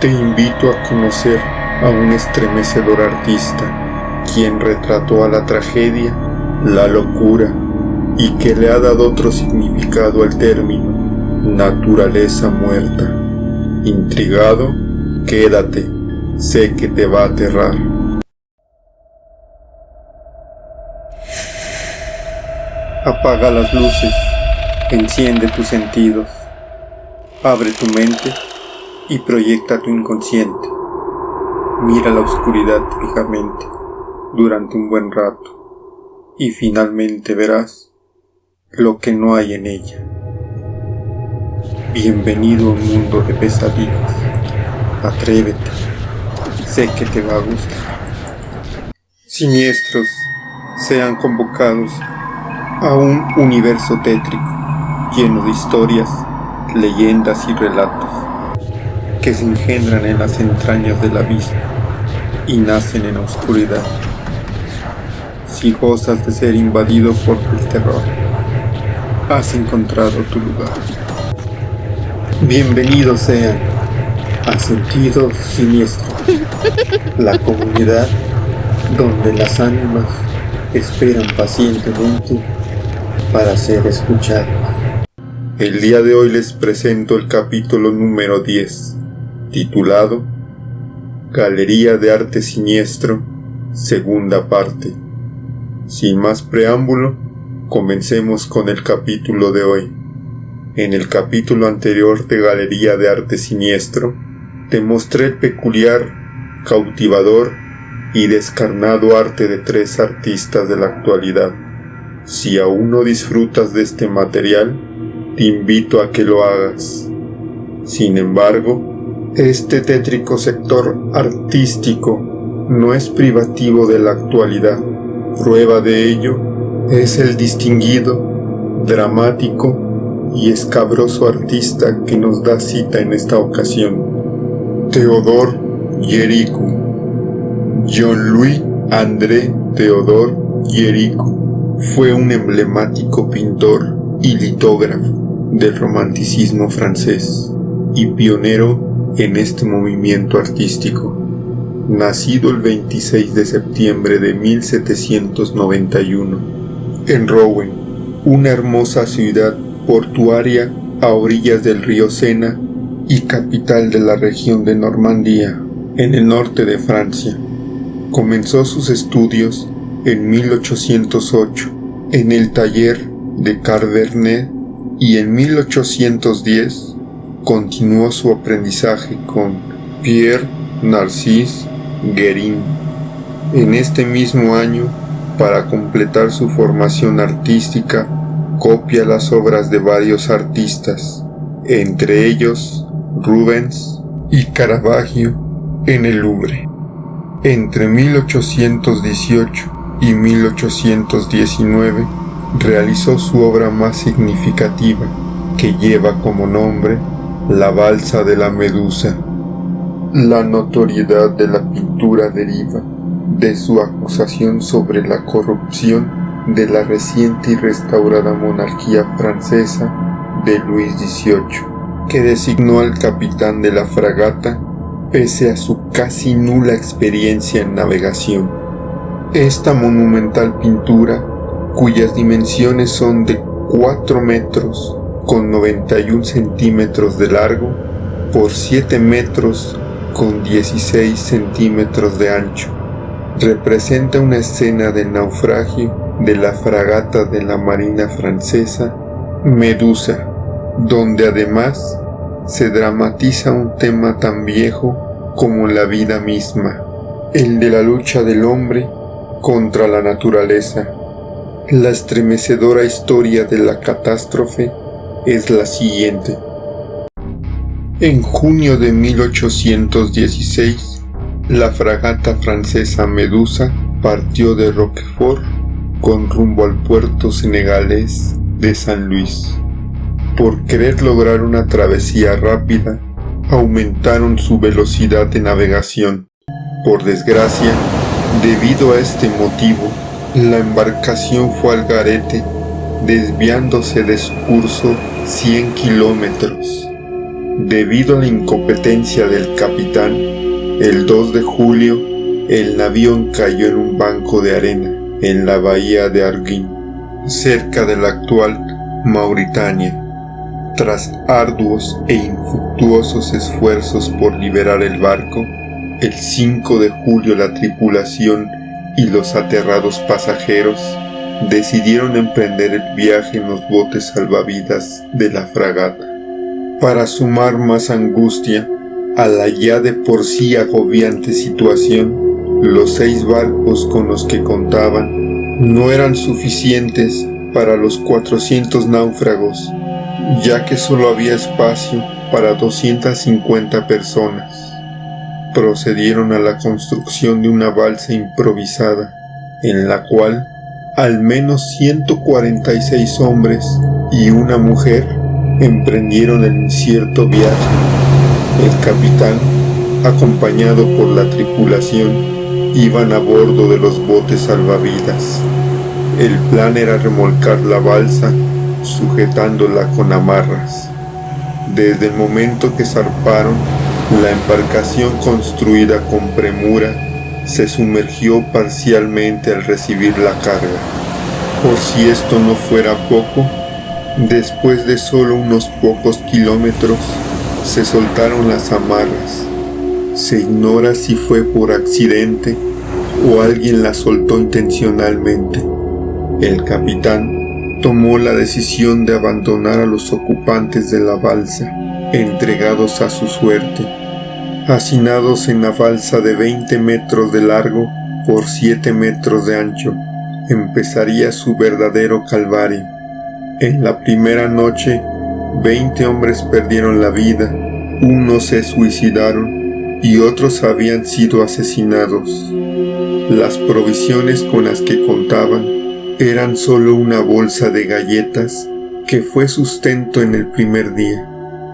Te invito a conocer a un estremecedor artista, quien retrató a la tragedia, la locura, y que le ha dado otro significado al término naturaleza muerta. Intrigado, quédate, sé que te va a aterrar. Apaga las luces, enciende tus sentidos, abre tu mente y proyecta tu inconsciente. Mira la oscuridad fijamente durante un buen rato y finalmente verás lo que no hay en ella. Bienvenido a un mundo de pesadillas. Atrévete, sé que te va a gustar. Siniestros sean convocados a un universo tétrico, lleno de historias, leyendas y relatos que se engendran en las entrañas del abismo y nacen en la oscuridad. Si gozas de ser invadido por el terror, has encontrado tu lugar. Bienvenidos sean a Sentidos Siniestros, la comunidad donde las ánimas esperan pacientemente para ser escuchadas. El día de hoy les presento el capítulo número 10, titulado Galería de Arte Siniestro, segunda parte. Sin más preámbulo, comencemos con el capítulo de hoy. En el capítulo anterior de Galería de Arte Siniestro, te mostré el peculiar, cautivador y descarnado arte de 3 artistas de la actualidad. Si aún no disfrutas de este material, te invito a que lo hagas. Sin embargo, este tétrico sector artístico no es privativo de la actualidad. Prueba de ello es el distinguido, dramático y escabroso artista que nos da cita en esta ocasión, Théodore Géricault. Jean-Louis André Théodore Géricault fue un emblemático pintor y litógrafo del romanticismo francés y pionero en este movimiento artístico. Nacido el 26 de septiembre de 1791 en Rouen, una hermosa ciudad portuaria a orillas del río Sena y capital de la región de Normandía, en el norte de Francia. Comenzó sus estudios en 1808 en el taller de Carl Vernet y en 1810 continuó su aprendizaje con Pierre Narcisse Guérin. En este mismo año, para completar su formación artística, copia las obras de varios artistas, entre ellos Rubens y Caravaggio, en el Louvre. Entre 1818 y 1819 realizó su obra más significativa, que lleva como nombre La Balsa de la Medusa. La notoriedad de la pintura deriva de su acusación sobre la corrupción de la reciente y restaurada monarquía francesa de Luis XVIII, que designó al capitán de la fragata pese a su casi nula experiencia en navegación. Esta monumental pintura, cuyas dimensiones son de 4 metros con 91 centímetros de largo por 7 metros con 16 centímetros de ancho, representa una escena del naufragio de la fragata de la marina francesa Medusa, donde además se dramatiza un tema tan viejo como la vida misma, el de la lucha del hombre contra la naturaleza. La estremecedora historia de la catástrofe es la siguiente. En junio de 1816, la fragata francesa Medusa partió de Roquefort con rumbo al puerto senegalés de San Luis. Por querer lograr una travesía rápida, aumentaron su velocidad de navegación. Por desgracia, debido a este motivo, la embarcación fue al garete, desviándose de su curso 100 kilómetros. Debido a la incompetencia del capitán, el 2 de julio el navío cayó en un banco de arena en la bahía de Arguin, cerca de la actual Mauritania. Tras arduos e infructuosos esfuerzos por liberar el barco, el 5 de julio la tripulación y los aterrados pasajeros decidieron emprender el viaje en los botes salvavidas de la fragata. Para sumar más angustia a la ya de por sí agobiante situación, los 6 barcos con los que contaban no eran suficientes para los 400 náufragos, ya que solo había espacio para 250 personas. Procedieron a la construcción de una balsa improvisada, en la cual al menos 146 hombres y una mujer emprendieron el incierto viaje. El capitán, acompañado por la tripulación, iban a bordo de los botes salvavidas. El plan era remolcar la balsa, sujetándola con amarras. Desde el momento que zarparon, la embarcación, construida con premura, se sumergió parcialmente al recibir la carga. Por si esto no fuera poco, después de solo unos pocos kilómetros, se soltaron las amarras. Se ignora si fue por accidente o alguien las soltó intencionalmente. El capitán tomó la decisión de abandonar a los ocupantes de la balsa, entregados a su suerte. Hacinados en la balsa de 20 metros de largo por 7 metros de ancho, empezaría su verdadero calvario. En la primera noche, 20 hombres perdieron la vida, unos se suicidaron y otros habían sido asesinados. Las provisiones con las que contaban eran solo una bolsa de galletas que fue sustento en el primer día,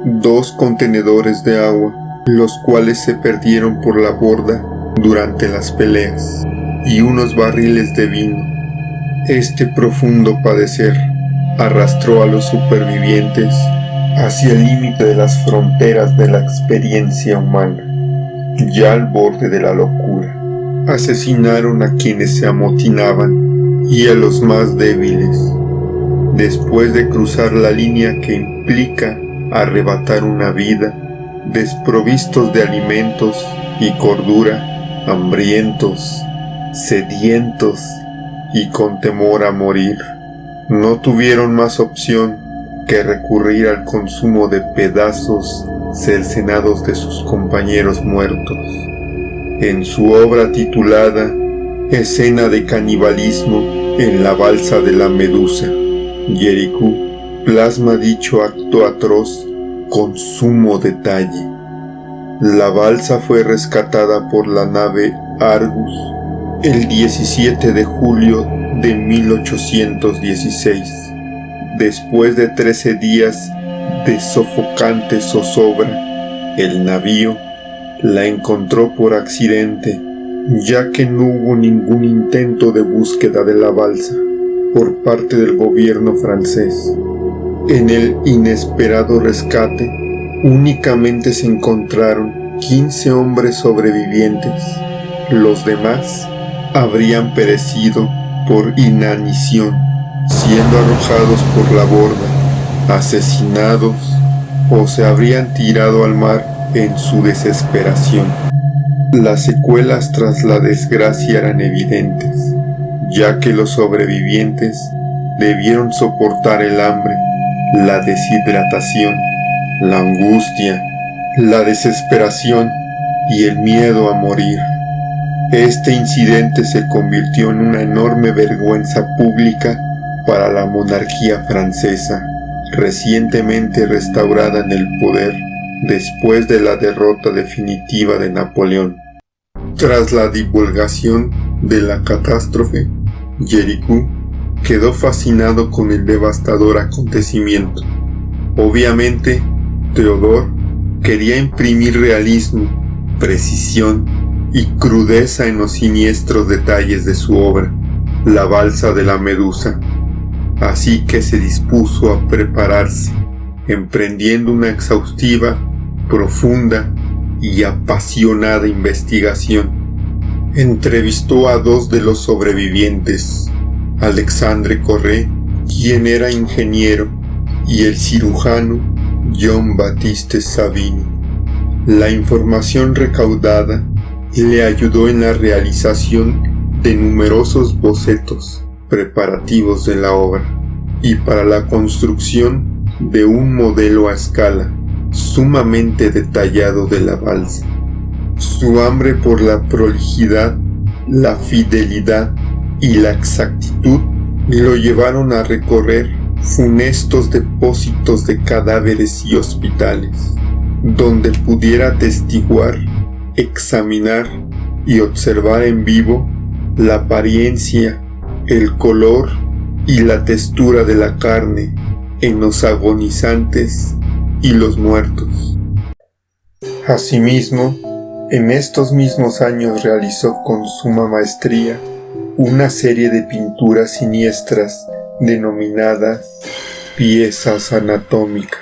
2 contenedores de agua, los cuales se perdieron por la borda durante las peleas, y unos barriles de vino. Este profundo padecer arrastró a los supervivientes hacia el límite de las fronteras de la experiencia humana. Ya al borde de la locura, asesinaron a quienes se amotinaban y a los más débiles. Después de cruzar la línea que implica arrebatar una vida, desprovistos de alimentos y cordura, hambrientos, sedientos y con temor a morir, no tuvieron más opción que recurrir al consumo de pedazos cercenados de sus compañeros muertos. En su obra titulada Escena de canibalismo en la balsa de la Medusa, Géricault plasma dicho acto atroz con sumo detalle. La balsa fue rescatada por la nave Argus el 17 de julio de 1816, después de 13 días de sofocante zozobra. El navío la encontró por accidente, ya que no hubo ningún intento de búsqueda de la balsa por parte del gobierno francés. En el inesperado rescate, únicamente se encontraron 15 hombres sobrevivientes. Los demás habrían perecido por inanición, siendo arrojados por la borda, asesinados o se habrían tirado al mar en su desesperación. Las secuelas tras la desgracia eran evidentes, ya que los sobrevivientes debieron soportar el hambre, la deshidratación, la angustia, la desesperación y el miedo a morir. Este incidente se convirtió en una enorme vergüenza pública para la monarquía francesa, recientemente restaurada en el poder después de la derrota definitiva de Napoleón. Tras la divulgación de la catástrofe, Géricault quedó fascinado con el devastador acontecimiento. Obviamente, Theodore quería imprimir realismo, precisión y crudeza en los siniestros detalles de su obra, La balsa de la Medusa. Así que se dispuso a prepararse, emprendiendo una exhaustiva profunda y apasionada investigación. Entrevistó a 2 de los sobrevivientes, Alexandre Corré, quien era ingeniero, y el cirujano Jean-Baptiste Savigny. La información recaudada le ayudó en la realización de numerosos bocetos preparativos de la obra y para la construcción de un modelo a escala sumamente detallado de la balsa. Su hambre por la prolijidad, la fidelidad y la exactitud lo llevaron a recorrer funestos depósitos de cadáveres y hospitales, donde pudiera atestiguar, examinar y observar en vivo la apariencia, el color y la textura de la carne en los agonizantes y los muertos. Asimismo, en estos mismos años realizó con suma maestría una serie de pinturas siniestras denominadas piezas anatómicas,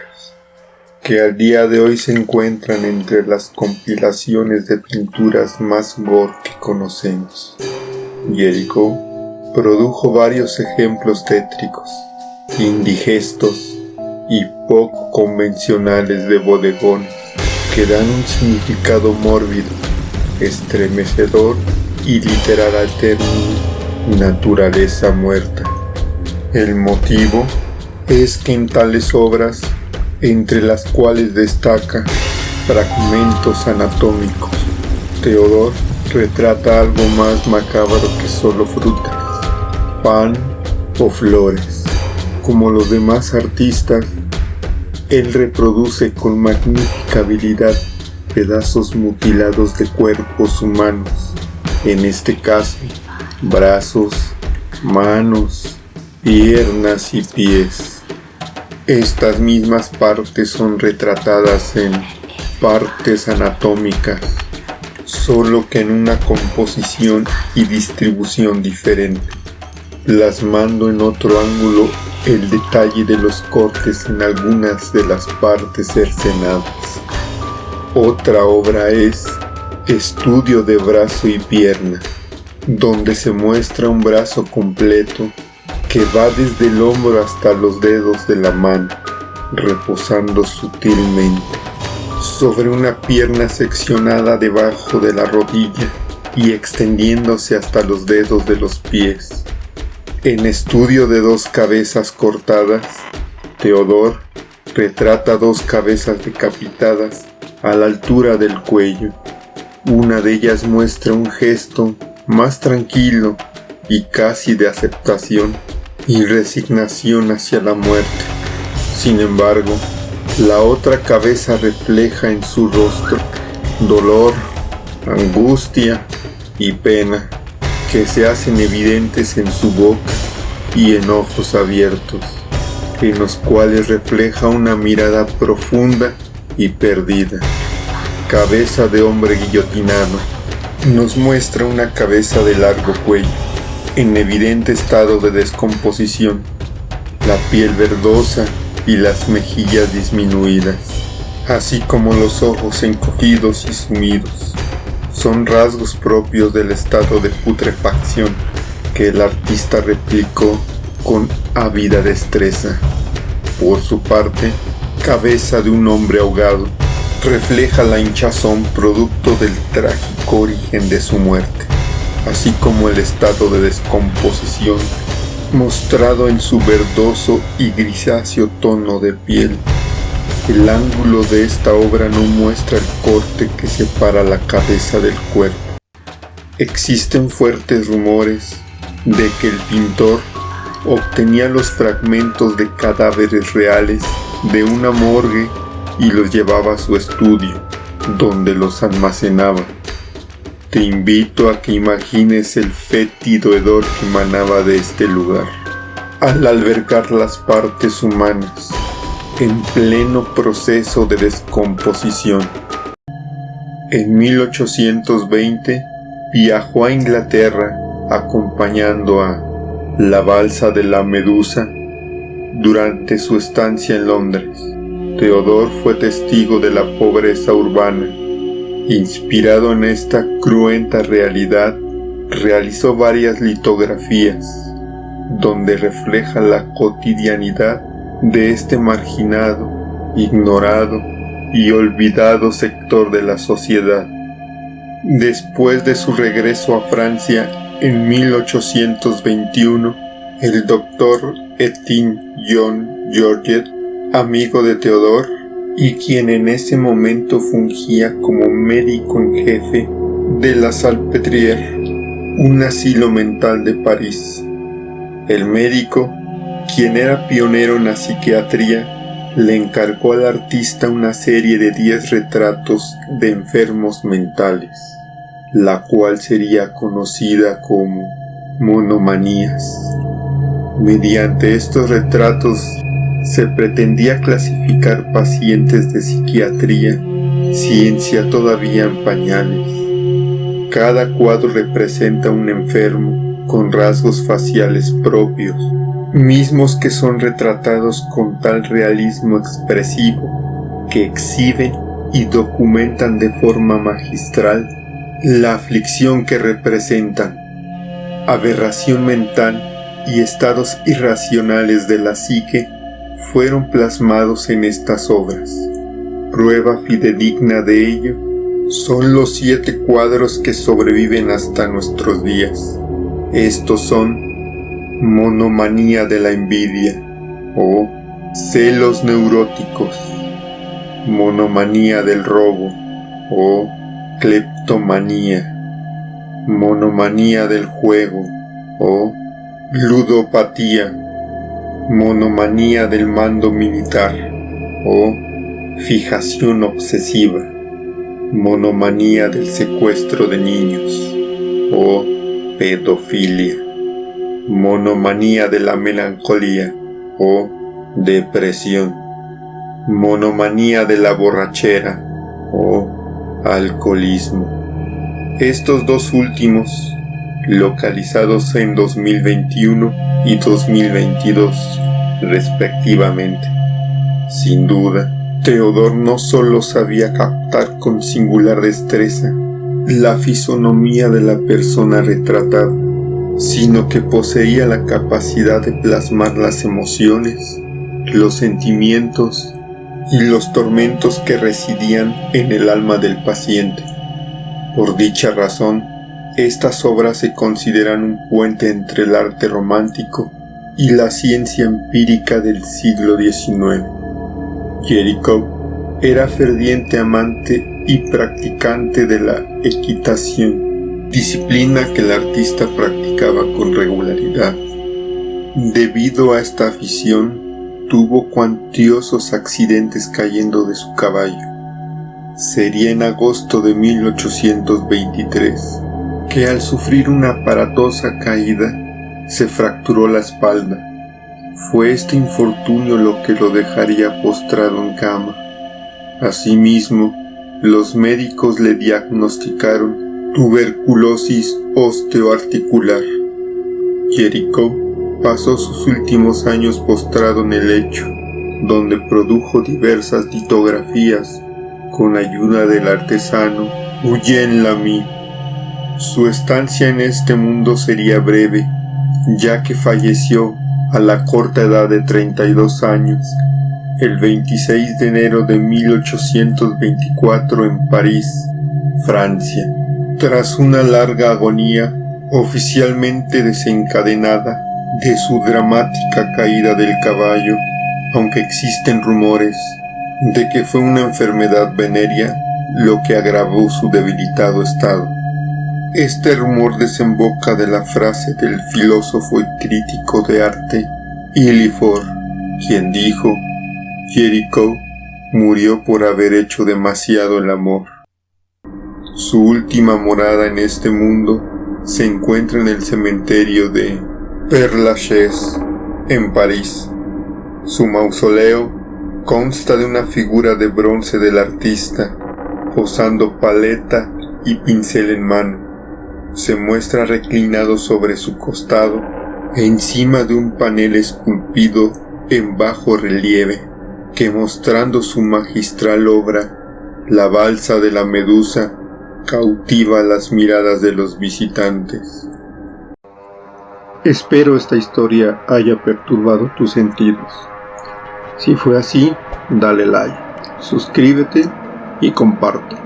que al día de hoy se encuentran entre las compilaciones de pinturas más gore que conocemos. Géricault produjo varios ejemplos tétricos, indigestos y poco convencionales de bodegones que dan un significado mórbido, estremecedor y literal al término naturaleza muerta. El motivo es que en tales obras, entre las cuales destaca Fragmentos anatómicos, Teodor retrata algo más macabro que solo frutas, pan o flores. Como los demás artistas, él reproduce con magnífica habilidad pedazos mutilados de cuerpos humanos, en este caso, brazos, manos, piernas y pies. Estas mismas partes son retratadas en partes anatómicas, solo que en una composición y distribución diferente, plasmando en otro ángulo el detalle de los cortes en algunas de las partes cercenadas. Otra obra es Estudio de brazo y pierna, donde se muestra un brazo completo que va desde el hombro hasta los dedos de la mano, reposando sutilmente sobre una pierna seccionada debajo de la rodilla y extendiéndose hasta los dedos de los pies. En Estudio de 2 cabezas cortadas, Teodor retrata 2 cabezas decapitadas a la altura del cuello. Una de ellas muestra un gesto más tranquilo y casi de aceptación y resignación hacia la muerte. Sin embargo, la otra cabeza refleja en su rostro dolor, angustia y pena, que se hacen evidentes en su boca y en ojos abiertos, en los cuales refleja una mirada profunda y perdida. Cabeza de hombre guillotinado nos muestra una cabeza de largo cuello, en evidente estado de descomposición, la piel verdosa y las mejillas disminuidas, así como los ojos encogidos y sumidos. Son rasgos propios del estado de putrefacción que el artista replicó con ávida destreza. Por su parte, Cabeza de un hombre ahogado refleja la hinchazón producto del trágico origen de su muerte, así como el estado de descomposición mostrado en su verdoso y grisáceo tono de piel. El ángulo de esta obra no muestra el corte que separa la cabeza del cuerpo. Existen fuertes rumores de que el pintor obtenía los fragmentos de cadáveres reales de una morgue y los llevaba a su estudio, donde los almacenaba. Te invito a que imagines el fétido hedor que emanaba de este lugar, al albergar las partes humanas en pleno proceso de descomposición. En 1820 viajó a Inglaterra acompañando a la balsa de la Medusa durante su estancia en Londres. Teodor fue testigo de la pobreza urbana. Inspirado en esta cruenta realidad, realizó varias litografías, donde refleja la cotidianidad de este marginado, ignorado y olvidado sector de la sociedad. Después de su regreso a Francia en 1821, el doctor Etienne Jean Georget, amigo de Teodor, y quien en ese momento fungía como médico en jefe de la Salpêtrière, un asilo mental de París. El médico, quien era pionero en la psiquiatría, le encargó al artista una serie de 10 retratos de enfermos mentales, la cual sería conocida como monomanías. Mediante estos retratos se pretendía clasificar pacientes de psiquiatría, ciencia todavía en pañales. Cada cuadro representa un enfermo con rasgos faciales propios, mismos que son retratados con tal realismo expresivo que exhiben y documentan de forma magistral la aflicción que representan, aberración mental y estados irracionales de la psique fueron plasmados en estas obras. Prueba fidedigna de ello son los 7 cuadros que sobreviven hasta nuestros días. Estos son monomanía de la envidia o celos neuróticos, monomanía del robo o cleptomanía, monomanía del juego o ludopatía, monomanía del mando militar o fijación obsesiva, monomanía del secuestro de niños o pedofilia, monomanía de la melancolía o depresión, monomanía de la borrachera o alcoholismo. Estos dos últimos, localizados en 2021 y 2022 respectivamente. Sin duda, Teodor no solo sabía captar con singular destreza la fisonomía de la persona retratada, sino que poseía la capacidad de plasmar las emociones, los sentimientos y los tormentos que residían en el alma del paciente. Por dicha razón, estas obras se consideran un puente entre el arte romántico y la ciencia empírica del siglo XIX. Géricault era ferviente amante y practicante de la equitación, disciplina que el artista practicaba con regularidad. Debido a esta afición, tuvo cuantiosos accidentes cayendo de su caballo. Sería en agosto de 1823 que al sufrir una aparatosa caída se fracturó la espalda. Fue este infortunio lo que lo dejaría postrado en cama. Asimismo, los médicos le diagnosticaron tuberculosis osteoarticular. Géricault pasó sus últimos años postrado en el lecho, donde produjo diversas litografías con ayuda del artesano Eugène Lamy. Su estancia en este mundo sería breve, ya que falleció a la corta edad de 32 años, el 26 de enero de 1824 en París, Francia, tras una larga agonía oficialmente desencadenada de su dramática caída del caballo, aunque existen rumores de que fue una enfermedad venérea lo que agravó su debilitado estado. Este rumor desemboca de la frase del filósofo y crítico de arte Ilifort, quien dijo: Géricault murió por haber hecho demasiado el amor. Su última morada en este mundo se encuentra en el cementerio de Père-Lachaise, en París. Su mausoleo consta de una figura de bronce del artista, posando paleta y pincel en mano. Se muestra reclinado sobre su costado, encima de un panel esculpido en bajo relieve, que mostrando su magistral obra, la balsa de la Medusa cautiva las miradas de los visitantes. Espero esta historia haya perturbado tus sentidos. Si fue así, dale like, suscríbete y comparte.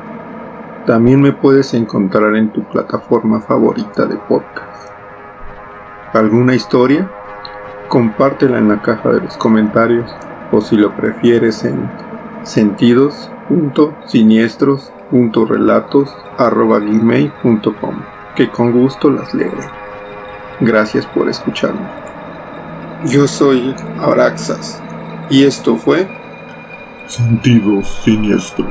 También me puedes encontrar en tu plataforma favorita de podcast. ¿Alguna historia? Compártela en la caja de los comentarios o si lo prefieres en sentidos.siniestros.relatos@gmail.com, que con gusto las leeré. Gracias por escucharme. Yo soy Abraxas y esto fue Sentidos Siniestros.